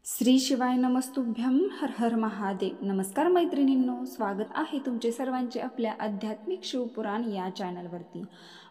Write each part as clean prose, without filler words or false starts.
श्री शिवाय नमस्तुभ्यं हर हर महादेव। नमस्कार मैत्रिणींनो, स्वागत आहे तुमचे सर्वांचे आपल्या आध्यात्मिक शिवपुराण या चॅनलवरती।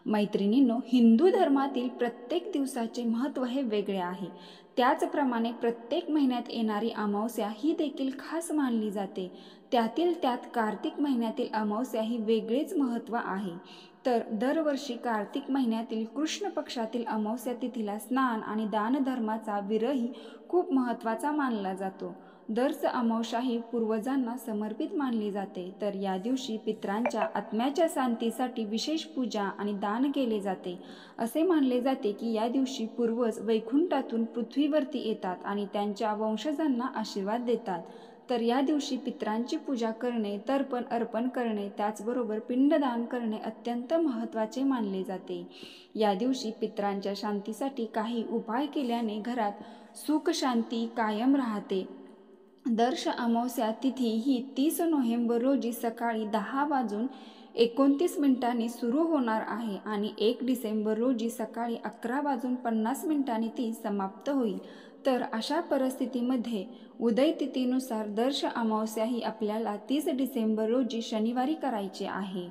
मैत्रिणींनो, हिंदू धर्मातील प्रत्येक दिवसाचे महत्त्व हे वेगळे आहे। त्याचप्रमाणे प्रत्येक महिन्यात येणारी अमावस्या ही देखील खास मानली जाते। त्यातील त्यात कार्तिक महिन्यातील अमावस्या ही वेगळेच महत्त्व आहे। तर दरवर्षी कार्तिक महिन्यातील कृष्ण पक्षातील अमावस्या तिथीला स्नान आणि दानधर्माचा विरही खूप महत्त्वाचा मानला जातो। दरच अमावस्या ही पूर्वजांना समर्पित मानली जाते। तर या दिवशी पितरांच्या आत्म्याच्या शांतीसाठी विशेष पूजा आणि दान केले जाते। असे मानले जाते की या दिवशी पूर्वज वैकुंठातून पृथ्वीवरती येतात आणि त्यांच्या वंशजांना आशीर्वाद देतात। तर या दिवशी पितरांची पूजा करणे, तर्पण अर्पण करणे, त्याचबरोबर पिंडदान करणे अत्यंत महत्त्वाचे मानले जाते। या दिवशी पितरांच्या शांतीसाठी काही उपाय केल्याने घरात सुख शांती कायम राहते। दर्श अमावस्या तिथी ही 30 नोव्हेंबर रोजी सकाळी 10:29 सुरू होणार आहे आणि 1 डिसेंबर रोजी सकाळी 11:50 ती समाप्त होईल। तर अशा परिस्थितीमध्ये उदय तिथीनुसार दर्श अमावस्या ही आपल्याला 30 डिसेंबर रोजी शनिवारी करायची आहे।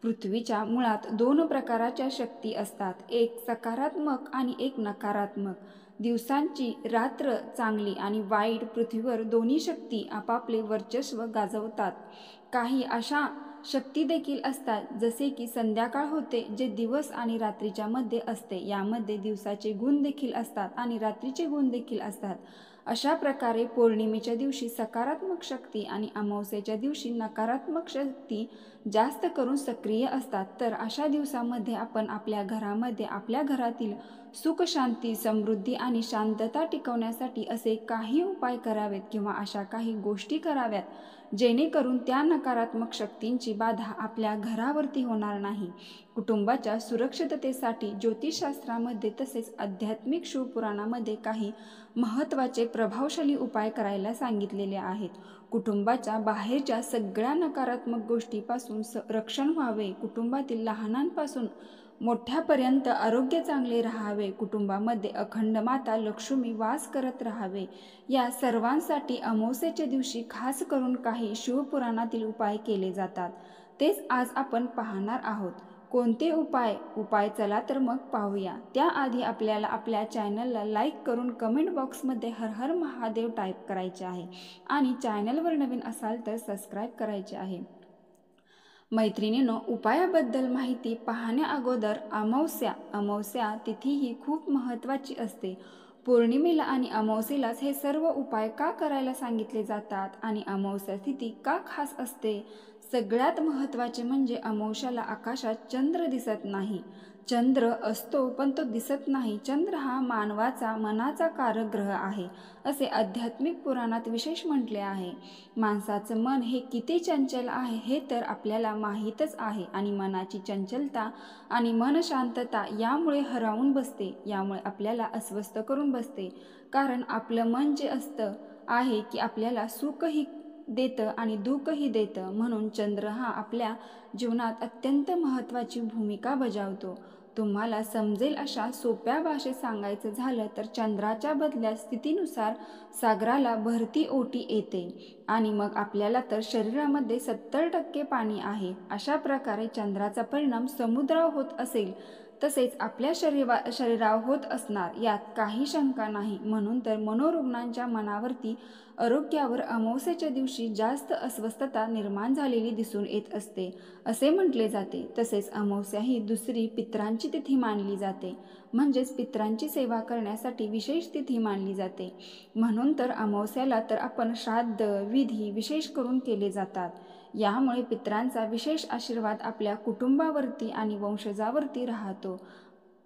पृथ्वीच्या मुळात 2 प्रकारच्या शक्ती असतात, एक सकारात्मक आणि एक नकारात्मक। दिवसांची रात्र चांगली आणि वाईट पृथ्वीवर दोन्ही शक्ती आपापले वर्चस्व गाजवतात। काही अशा शक्ती देखील असतात जसे की संध्याकाळ होते, जे दिवस आणि रात्रीच्या मध्ये असते। यामध्ये दिवसाचे गुण देखील असतात आणि रात्रीचे गुण देखील असतात। अशा प्रकारे पौर्णिमेच्या दिवशी सकारात्मक शक्ती आणि अमावस्येच्या दिवशी नकारात्मक शक्ती जास्त करून सक्रिय असतात। तर अशा दिवसामध्ये आपण आपल्या घरामध्ये आपल्या घरातील सुख शांती समृद्धी आणि शांतता टिकवण्यासाठी असे काही उपाय करावेत किंवा अशा काही गोष्टी कराव्यात जेणेकरून त्या नकारात्मक शक्तींची बाधा आपल्या घरावरती होणार नाही। कुटुंबाच्या सुरक्षिततेसाठी ज्योतिषशास्त्रामध्ये तसेच आध्यात्मिक शिवपुराणामध्ये काही महत्त्वाचे प्रभावशाली उपाय करायला सांगितलेले आहेत। कुटुंबाच्या बाहेरच्या सगळ्या नकारात्मक गोष्टीपासून रक्षण व्हावे, कुटुंबातील लहानांपासून मोठ्यापर्यंत आरोग्य चांगले राहावे, कुटुंबामध्ये अखंड माता लक्ष्मी वास करत राहावे, या सर्वांसाठी अमावस्येच्या दिवशी खास करून काही शिवपुराणातील उपाय केले जातात। तेच आज आपण पाहणार आहोत। कोणते उपाय चला तर मग पाहूया। त्याआधी आपल्याला आपल्या चॅनलला लाईक करून कमेंट बॉक्समध्ये हर हर महादेव टाईप करायचे आहे आणि चॅनलवर नवीन असाल तर सबस्क्राईब करायचे आहे। मैत्रिणींनो, उपायाबद्दल माहिती पाहण्या अगोदर अमावस्या तिथी ही खूप महत्त्वाची असते। पौर्णिमेला आणि अमावस्येलाच हे सर्व उपाय का करायला सांगितले जातात आणि अमावस्या तिथी का खास असते? सगळ्यात महत्त्वाचे म्हणजे अमावस्याला आकाशात चंद्र दिसत नाही। चंद्र असतो पण तो दिसत नाही। चंद्र हा मानवाचा मनाचा कारक ग्रह आहे असे आध्यात्मिक पुराणात विशेष म्हटले आहे। माणसाचं मन हे किती चंचल आहे हे तर आपल्याला माहीतच आहे आणि मनाची चंचलता आणि मन शांतता यामुळे हरवून बसते, यामुळे आपल्याला अस्वस्थ करून बसते। कारण आपलं मन जे असतं आहे की आपल्याला सुखही देतं आणि दुःखही देतं। म्हणून चंद्र हा आपल्या जीवनात अत्यंत महत्त्वाची भूमिका बजावतो। तुम्हाला समजेल अशा सोप्या भाषेत सांगायचं झालं तर चंद्राच्या बदल्या स्थितीनुसार सागराला भरती ओटी येते आणि मग आपल्याला तर शरीरामध्ये 70% पाणी आहे। अशा प्रकारे चंद्राचा परिणाम समुद्रावर होत असेल तसेच आपल्या शरीरावर होत असणार, यात काही शंका नाही। म्हणून तर मनोरुग्णांच्या मनावरती आरोग्यावर अमावस्येच्या दिवशी जास्त अस्वस्थता निर्माण झालेली दिसून येत असते असे म्हटले जाते। तसेच अमावस्या ही दुसरी पितरांची तिथी मानली जाते, म्हणजेच पितरांची सेवा करण्यासाठी विशेष तिथी मानली जाते। म्हणून तर अमावस्याला तर आपण श्राद्ध विधी विशेष करून केले जातात। यामुळे पितरांचा विशेष आशीर्वाद आपल्या कुटुंबावरती आणि वंशजावरती राहतो।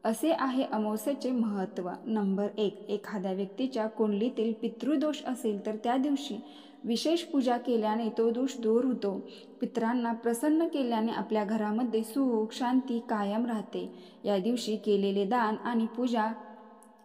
असे आहे अमावस्येचे महत्त्व। नंबर 1, एखाद्या व्यक्तीच्या कुंडलीतील पितृदोष असेल तर त्या दिवशी विशेष पूजा केल्याने तो दोष दूर होतो। पितरांना प्रसन्न केल्याने आपल्या घरामध्ये सुख शांती कायम राहते। या दिवशी केलेले दान आणि पूजा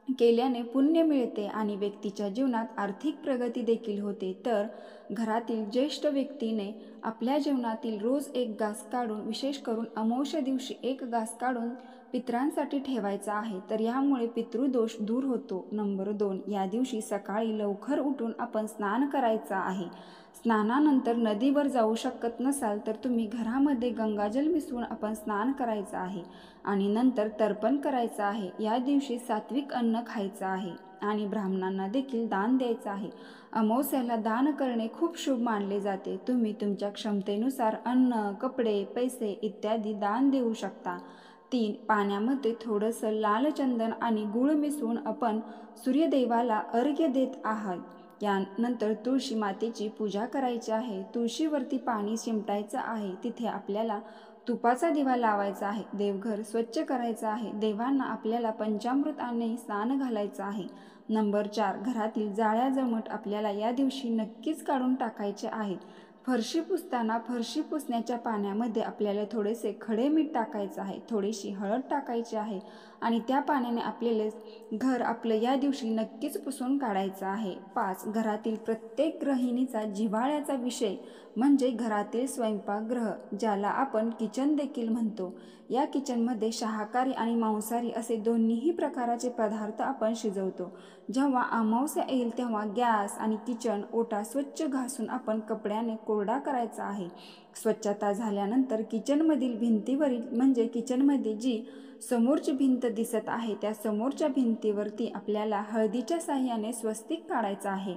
केल्याने पुण्य मिळते आणि व्यक्तीच्या जीवनात आर्थिक प्रगती देखील होते। तर घरातील ज्येष्ठ व्यक्तीने आपल्या जीवनातील रोज एक घास काढून, विशेष करून अमावस्या दिवशी एक घास काढून पितरांसाठी ठेवायचा आहे, तर यामुळे पितृदोष दूर होतो. नंबर 2, या दिवशी सकाळी लवकर उठून आपण स्नान करायचं आहे. स्नानानंतर नदीवर जाऊ शकत नसाल तर तुम्ही घरामध्ये गंगाजल मिसळून आपण स्नान करायचं आहे आणि नंतर तर्पण करायचं आहे. या दिवशी सात्विक अन्न खायचं आहे आणि ब्राह्मणांना देखील दान द्यायचं आहे. अमावस्याला दान करणे खूप शुभ मानले जाते. तुम्ही तुमच्या क्षमतेनुसार अन्न, कपडे, पैसे इत्यादी दान देऊ शकता. 3, पाण्यामध्ये थोडंसं लाल चंदन आणि गूळ मिसळून आपण सूर्यदेवाला अर्घ्य देत आहात. यानंतर तुळशी मातेची पूजा करायची आहे. तुळशीवरती पाणी शिंपटायचं आहे. तिथे आपल्याला तुपाचा दिवा लावायचा आहे. देवघर स्वच्छ करायचं आहे. देवांना आपल्याला पंचामृताने स्नान घालायचं आहे. नंबर 4, घरातील जाळ्या जमट आपल्याला या दिवशी नक्कीच काढून टाकायचे आहेत. फरशी पुसताना फरशी पुसण्याच्या पाण्यामध्ये आपल्याला थोडेसे खडे मीठ टाकायचं आहे, थोडीशी हळद टाकायची आहे आणि त्या पाण्याने आपल्याला घर आपलं या दिवशी नक्कीच पुसून काढायचं आहे. 5, घरातील प्रत्येक गृहिणीचा जिव्हाळ्याचा विषय म्हणजे घरातील स्वयंपाकगृह, ज्याला आपण किचन देखील म्हणतो. या किचनमध्ये शाकाहारी आणि मांसाहारी असे दोन्हीही प्रकारचे पदार्थ आपण शिजवतो. जेव्हा अमावस्या येईल तेव्हा गॅस आणि किचन ओटा स्वच्छ घासून आपण कपड्याने कोरडा करायचा आहे. स्वच्छता झाल्यानंतर किचनमधील भिंतीवरील म्हणजे किचनमध्ये जी समोरची भिंत दिसत आहे त्या समोरच्या भिंतीवरती आपल्याला हळदीच्या साह्याने स्वस्तिक काढायचं आहे.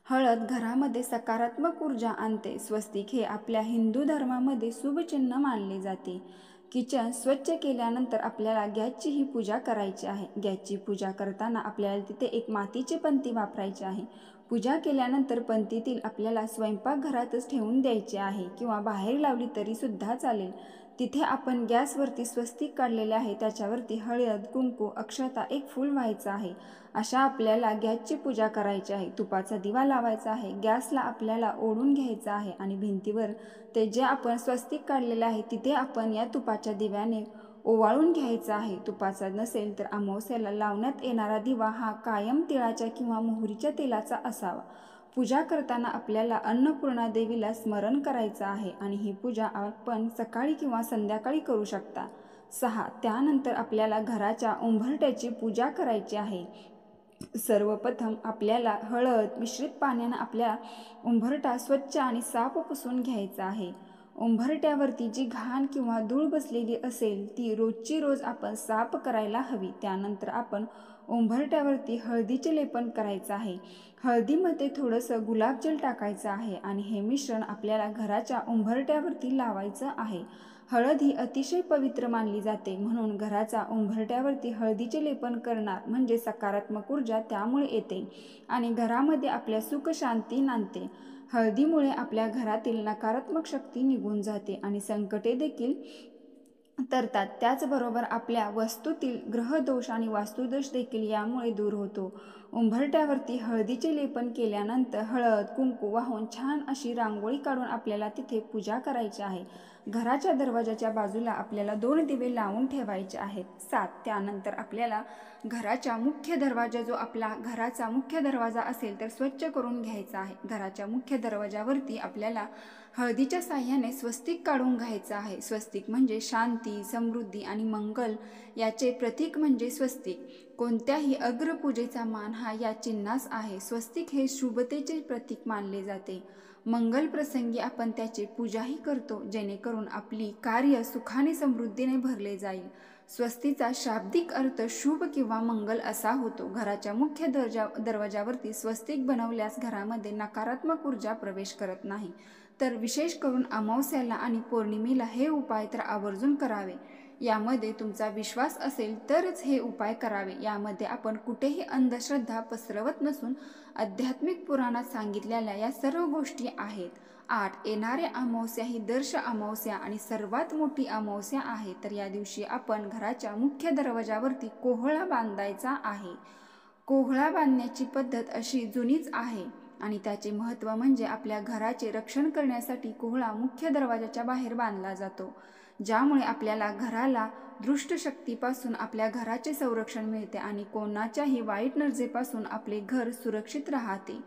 हळद घरामध्ये सकारात्मक ऊर्जा आणते. स्वस्तिक हे आपल्या हिंदू धर्मामध्ये शुभचिन्ह मानले जाते. किचन स्वच्छ केल्यानंतर आपल्याला गॅसचीही पूजा करायची आहे. गॅसची पूजा करताना आपल्याला तिथे एक मातीची पंती वापरायची आहे. पूजा केल्यानंतर पंतीतील आपल्याला स्वयंपाकघरातच ठेवून द्यायची आहे किंवा बाहेर लावली तरी सुद्धा चालेल. तिथे आपण गॅसवरती स्वस्तिक काढलेले आहे, त्याच्यावरती हळद, कुंकू, अक्षता, एक फूल व्हायचं आहे. अशा आपल्याला गॅसची पूजा करायची आहे. तुपाचा दिवा लावायचा आहे. गॅसला आपल्याला ओढून घ्यायचं आहे आणि भिंतीवर ते जे आपण स्वस्तिक काढलेले आहे तिथे आपण या तुपाच्या दिव्याने ओवाळून घ्यायचं आहे. तुपाचा नसेल तर अमावस्याला लावण्यात येणारा दिवा हा कायम तिळाच्या किंवा मोहरीच्या तेलाचा असावा. पूजा करताना आपल्याला अन्नपूर्णा देवीला स्मरण करायचं आहे आणि ही पूजा आपण सकाळी किंवा संध्याकाळी करू शकता. 6, त्यानंतर आपल्याला घराच्या उंबरठ्याची पूजा करायची आहे. सर्वप्रथम आपल्याला हळद मिश्रित पाण्यानं आपल्या उंबरठा स्वच्छ आणि साफ पुसून घ्यायचा आहे. उंबरट्यावरती जी घाण किंवा धूळ बसलेली असेल ती रोजची रोज आपण साफ करायला हवी. त्यानंतर आपण उंबरट्यावरती हळदीचे लेपन करायचं आहे. हळदीमध्ये थोडंसं गुलाबजल टाकायचं आहे आणि हे मिश्रण आपल्याला घराच्या उंबरट्यावरती लावायचं आहे. हळद ही अतिशय पवित्र मानली जाते, म्हणून घराच्या उंबरट्यावरती हळदीचे लेपन करणार म्हणजे सकारात्मक ऊर्जा त्यामुळे येते आणि घरामध्ये आपल्या सुख शांती नांदते. हळदीमुळे आपल्या घरातील नकारात्मक शक्ती निघून जाते आणि संकटे देखील तरतात. त्याचबरोबर आपल्या वस्तूतील ग्रहदोष आणि वास्तुदोष देखील यामुळे दूर होतो. उंबरट्यावरती हळदीचे लेपन केल्यानंतर हळद कुंकू वाहून छान अशी रांगोळी काढून आपल्याला तिथे पूजा करायची आहे. घराच्या दरवाजाच्या बाजूला आपल्याला 2 दिवे लावून ठेवायचे आहेत. 7, त्यानंतर आपल्याला घराच्या मुख्य दरवाजा जो आपला घराचा मुख्य दरवाजा असेल तर स्वच्छ करून घ्यायचा आहे. घराच्या मुख्य दरवाजावरती आपल्याला हळदीच्या साह्याने स्वस्तिक काढून घ्यायचं आहे. स्वस्तिक म्हणजे शांती, समृद्धी आणि मंगल याचे प्रतीक म्हणजे स्वस्तिक. कोणत्याही अग्रपूजेचा मान हा या चिन्हास आहे. स्वस्तिक हे शुभतेचे प्रतीक मानले जाते. मंगल प्रसंगी आपण त्याची पूजाही करतो जेणेकरून आपली कार्य सुखाने समृद्धीने भरले जाईल. स्वस्तीचा शाब्दिक अर्थ शुभ किंवा मंगल असा होतो. घराच्या मुख्य दरवाजावरती स्वस्तिक बनवल्यास घरामध्ये नकारात्मक ऊर्जा प्रवेश करत नाही. तर विशेष करून अमावस्याला आणि पौर्णिमेला हे उपाय तर आवर्जून करावे. यामध्ये तुमचा विश्वास असेल तरच हे उपाय करावे. यामध्ये आपण कुठेही अंधश्रद्धा पसरवत नसून आध्यात्मिक पुराणात सांगितलेल्या या सर्व गोष्टी आहेत. 8, येणारे अमावस्या ही दर्श अमावस्या आणि सर्वात मोठी अमावस्या आहे. तर या दिवशी आपण घराच्या मुख्य दरवाजावरती कोहळा बांधायचा आहे. कोहळा बांधण्याची पद्धत अशी जुनीच आहे आणि त्याचे महत्त्व म्हणजे आपल्या घराचे रक्षण करण्यासाठी कोहळा मुख्य दरवाजाच्या बाहेर बांधला जातो, ज्यामुळे आपल्याला घराला दुष्ट शक्तीपासून आपल्या घराचे संरक्षण मिळते आणि कोणाच्याही वाईट नजरेपासून आपले घर सुरक्षित राहते.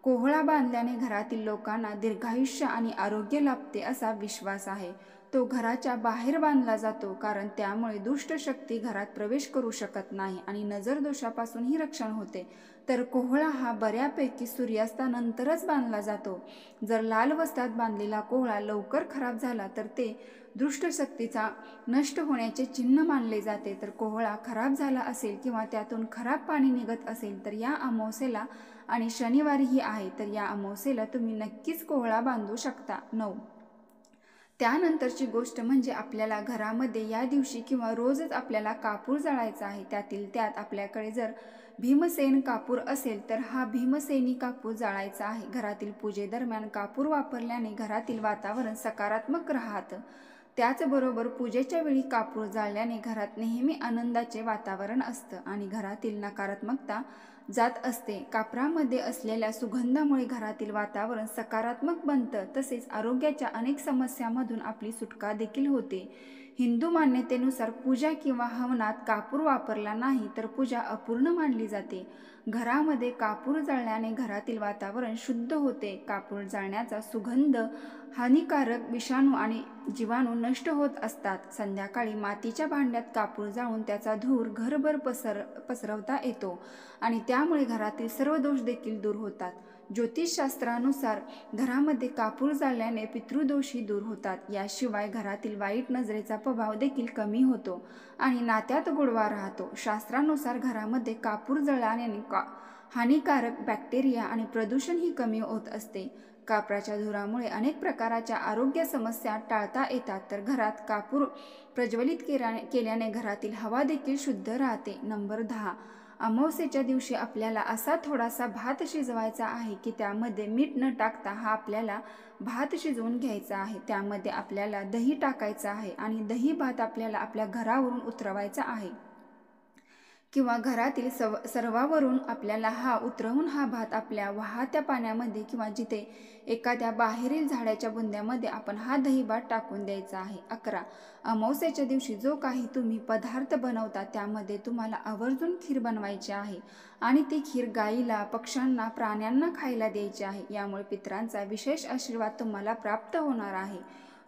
कोहळा बांधल्याने घरातील लोकांना दीर्घायुष्य आणि आरोग्य लाभते असा विश्वास आहे. तो घराच्या बाहेर बांधला जातो, कारण त्यामुळे दुष्ट शक्ती घरात प्रवेश करू शकत नाही आणि नजर दोषापासूनही रक्षण होते. तर कोहळा हा बऱ्यापैकी सूर्यास्तानंतरच बांधला जातो. जर लाल वस्त्रात बांधलेला कोहळा लवकर खराब झाला तर ते दुष्ट शक्तीचा नष्ट होण्याचे चिन्ह मानले जाते. तर कोहळा खराब झाला असेल किंवा त्यातून खराब पाणी निघत असेल तर या अमावस्येला आणि शनिवारीही आहे, तर या अमावस्येला तुम्ही नक्कीच कोहळा बांधू शकता. 9. त्यानंतरची गोष्ट म्हणजे आपल्याला घरामध्ये या दिवशी किंवा रोजच आपल्याला कापूर जाळायचा आहे. त्यातील त्यात आपल्याकडे जर भीमसेन कापूर असेल तर हा भीमसेनी कापूर जाळायचा आहे. घरातील पूजेदरम्यान कापूर वापरल्याने घरातील वातावरण सकारात्मक राहतं. त्याचबरोबर पूजेच्या वेळी कापूर जाळल्याने घरात नेहमी आनंदाचे वातावरण असतं आणि घरातील नकारात्मकता जात असते. कापरामध्ये असलेल्या सुगंधामुळे घरातील वातावरण सकारात्मक बनतं, तसेच आरोग्याच्या अनेक समस्यांमधून आपली सुटका देखील होते. हिंदू मान्यतेनुसार पूजा किंवा हवनात कापूर वापरला नाही तर पूजा अपूर्ण मानली जाते. घरामध्ये कापूर जाळल्याने घरातील वातावरण शुद्ध होते. कापूर जाळण्याचा सुगंध हानिकारक विषाणू आणि जीवाणू नष्ट होत असतात. संध्याकाळी मातीच्या भांड्यात कापूर जाळून त्याचा धूर घरभर पसरवता येतो आणि त्यामुळे घरातील सर्व दोष देखील दूर होतात. ज्योतिषशास्त्रानुसार घरामध्ये कापूर जाळल्याने पितृदोषही दूर होतात. याशिवाय घरातील वाईट नजरेचा प्रभाव देखील कमी होतो आणि नात्यात गोडवा राहतो. शास्त्रानुसार घरामध्ये कापूर जाळल्याने हानिकारक बॅक्टेरिया आणि प्रदूषणही कमी होत असते. कापराच्या धुरामुळे अनेक प्रकारच्या आरोग्य समस्या टाळता येतात. तर घरात कापूर प्रज्वलित केल्याने घरातील हवा देखील शुद्ध राहते. नंबर 10. अमावस्येच्या दिवशी आपल्याला असा थोडासा भात शिजवायचा आहे की त्यामध्ये मीठ न टाकता हा आपल्याला भात शिजवून घ्यायचा आहे. त्यामध्ये आपल्याला दही टाकायचं आहे आणि दही भात आपल्याला आपल्या घरावरून उतरवायचा आहे किंवा घरातील सर्वावरून आपल्याला उतरवून हा भात आपल्या वाहत्या पाण्यामध्ये किंवा जिथे एखाद्या बाहेरील झाडाच्या बुंद्यामध्ये आपण हा दही भात टाकून द्यायचा आहे. 11. अमावस्येच्या दिवशी जो काही तुम्ही पदार्थ बनवता त्यामध्ये तुम्हाला आवर्जून खीर बनवायची आहे आणि ती खीर गाईला, पक्ष्यांना, प्राण्यांना खायला द्यायची आहे. यामुळे पितरांचा विशेष आशीर्वाद तुम्हाला प्राप्त होणार आहे.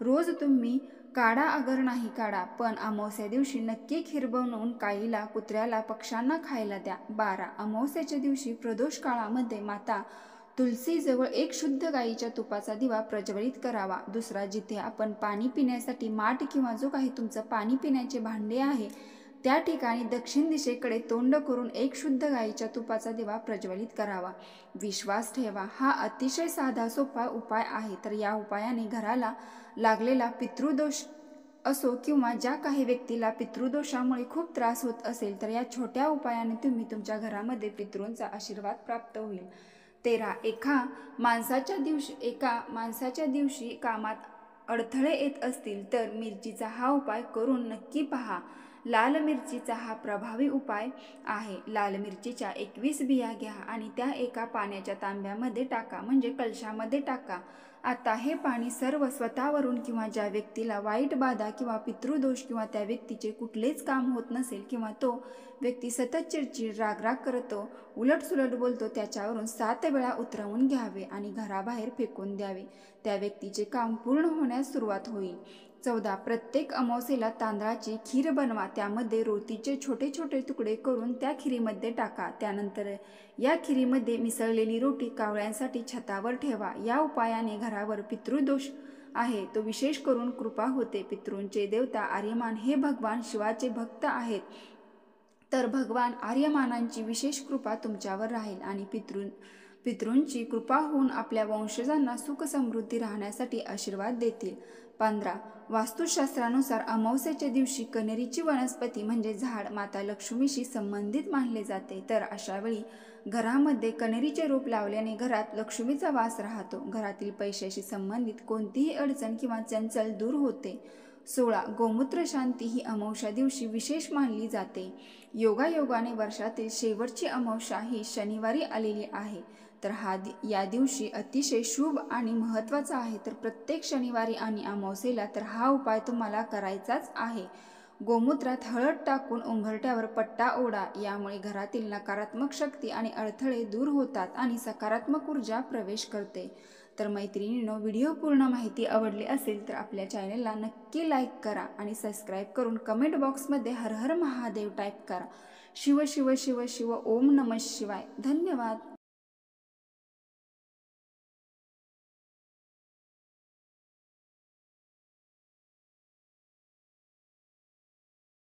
रोज तुम्ही काढा अगर नाही काढा, पण अमावस्या दिवशी नक्की खीर बनवून गाईला, कुत्र्याला, पक्ष्यांना खायला द्या. 12. अमावस्येच्या दिवशी प्रदोष काळामध्ये माता तुलसीजवळ एक शुद्ध गाईच्या तुपाचा दिवा प्रज्वलित करावा. दुसरा, जिथे आपण पाणी पिण्यासाठी माठ किंवा जो काही तुमचं पाणी पिण्याचे भांडे आहे त्या ठिकाणी दक्षिण दिशेकडे तोंड करून एक शुद्ध गाईच्या तुपाचा दिवा प्रज्वलित करावा. विश्वास ठेवा, हा अतिशय साधा सोपा उपाय आहे. तर या उपायाने घराला लागलेला पितृदोष असो किंवा ज्या काही व्यक्तीला पितृदोषामुळे खूप त्रास होत असेल तर या छोट्या उपायाने तुम्ही तुमच्या घरामध्ये पितृंचा आशीर्वाद प्राप्त होईल. 13. एका माणसाच्या दिवशी कामात अडथळे येत असतील तर मिरचीचा हा उपाय करून नक्की पहा. लाल मिरचीचा हा प्रभावी उपाय आहे. लाल मिरचीच्या 21 बिया घ्या आणि त्या एका पाण्याच्या तांब्यामध्ये टाका, म्हणजे कलशामध्ये टाका. आता हे पाणी सर्व स्वतःवरून किंवा ज्या व्यक्तीला वाईट बाधा किंवा पितृदोष किंवा त्या व्यक्तीचे कुठलेच काम होत नसेल किंवा तो व्यक्ती सतत चिडचिड, रागराग करतो, उलटसुलट बोलतो, त्याच्यावरून 7 वेळा उतरवून घ्यावे आणि घराबाहेर फेकून द्यावे. त्या व्यक्तीचे काम पूर्ण होण्यास सुरुवात होईल. 14. प्रत्येक अमावस्येला तांदळाची खीर बनवा. त्यामध्ये रोटीचे छोटे छोटे तुकडे करून त्या खिरीमध्ये टाका. त्यानंतर या खिरीमध्ये मिसळलेली रोटी कावळ्यांसाठी छतावर ठेवा. या उपायाने घरावर पितृदोष आहे तो विशेष करून कृपा होते. पितृंचे देवता आर्यमान हे भगवान शिवाचे भक्त आहेत, तर भगवान आर्यमानांची विशेष कृपा तुमच्यावर राहील आणि पितृंची कृपा होऊन आपल्या वंशजांना सुख समृद्धी राहण्यासाठी आशीर्वाद देतील. 15. वास्तुशास्त्रानुसार अमावस्येच्या दिवशी कण्हेरीची वनस्पती म्हणजे झाड माता लक्ष्मीशी संबंधित मानले जाते. तर अशा वेळी घरामध्ये कण्हेरीचे रोप लावल्याने घरात लक्ष्मीचा वास राहतो. घरातील पैशाशी संबंधित कोणतीही अडचण किंवा चंचल दूर होते. 16. गोमूत्र शांती ही अमावस्या दिवशी विशेष मानली जाते. योगायोगाने वर्षातील शेवटची अमावस्या ही शनिवारी आलेली आहे, तर या दिवशी अतिशय शुभ आणि महत्त्वाचा आहे. तर प्रत्येक शनिवारी आणि अमावस्येला तर हा उपाय तुम्हाला करायचाच आहे. गोमूत्रात हळद टाकून उंबरठ्यावर पट्टा ओढा. यामुळे घरातील नकारात्मक शक्ती आणि अडथळे दूर होतात आणि सकारात्मक ऊर्जा प्रवेश करते. तर मैत्रिणींनो, व्हिडिओ पूर्ण माहिती आवडली असेल तर आपल्या चॅनलला नक्की लाईक करा आणि सबस्क्राईब करून कमेंट बॉक्समध्ये हर हर महादेव टाईप करा. शिव शिव शिव शिव ओम नमः शिवाय. धन्यवाद.